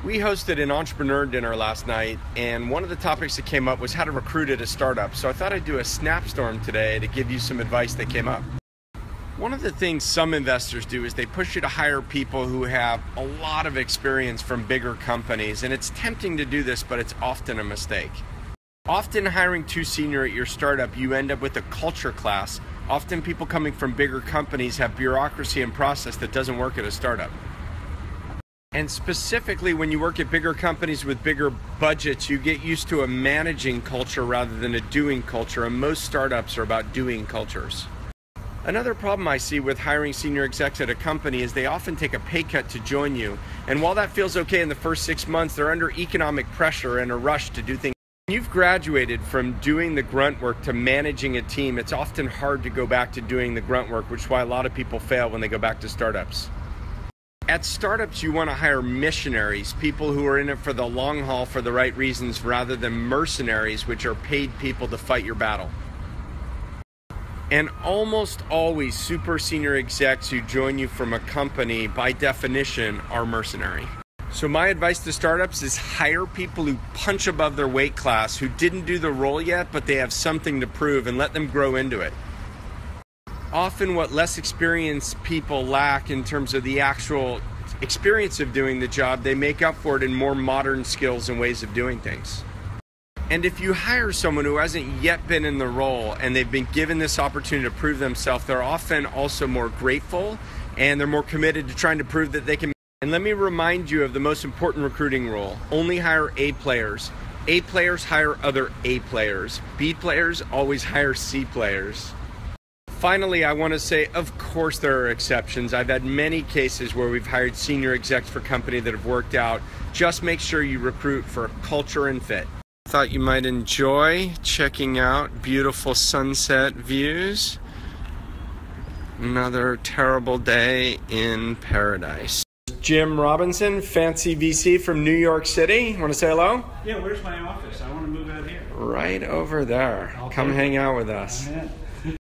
We hosted an entrepreneur dinner last night, and one of the topics that came up was how to recruit at a startup. So I thought I'd do a snapstorm today to give you some advice that came up. One of the things some investors do is they push you to hire people who have a lot of experience from bigger companies, and it's tempting to do this, but it's often a mistake. Often hiring too senior at your startup, you end up with a culture class. Often people coming from bigger companies have bureaucracy and process that doesn't work at a startup. And specifically when you work at bigger companies with bigger budgets, you get used to a managing culture rather than a doing culture, and most startups are about doing cultures. Another problem I see with hiring senior execs at a company is they often take a pay cut to join you. And while that feels okay in the first 6 months, they're under economic pressure and a rush to do things. When you've graduated from doing the grunt work to managing a team, it's often hard to go back to doing the grunt work, which is why a lot of people fail when they go back to startups. At startups, you want to hire missionaries, people who are in it for the long haul for the right reasons, rather than mercenaries, which are paid people to fight your battle. And almost always super senior execs who join you from a company, by definition, are mercenary. So my advice to startups is hire people who punch above their weight class, who didn't do the role yet, but they have something to prove, and let them grow into it. Often what less experienced people lack in terms of the actual experience of doing the job, they make up for it in more modern skills and ways of doing things. And if you hire someone who hasn't yet been in the role and they've been given this opportunity to prove themselves, they're often also more grateful and they're more committed to trying to prove that they can. And let me remind you of the most important recruiting rule. Only hire A players. A players hire other A players. B players always hire C players. Finally, I want to say, of course there are exceptions. I've had many cases where we've hired senior execs for company that have worked out. Just make sure you recruit for culture and fit. Thought you might enjoy checking out beautiful sunset views. Another terrible day in paradise. Jim Robinson, fancy VC from New York City. Want to say hello? Yeah, where's my office? I want to move out here. Right over there. Come hang out with us.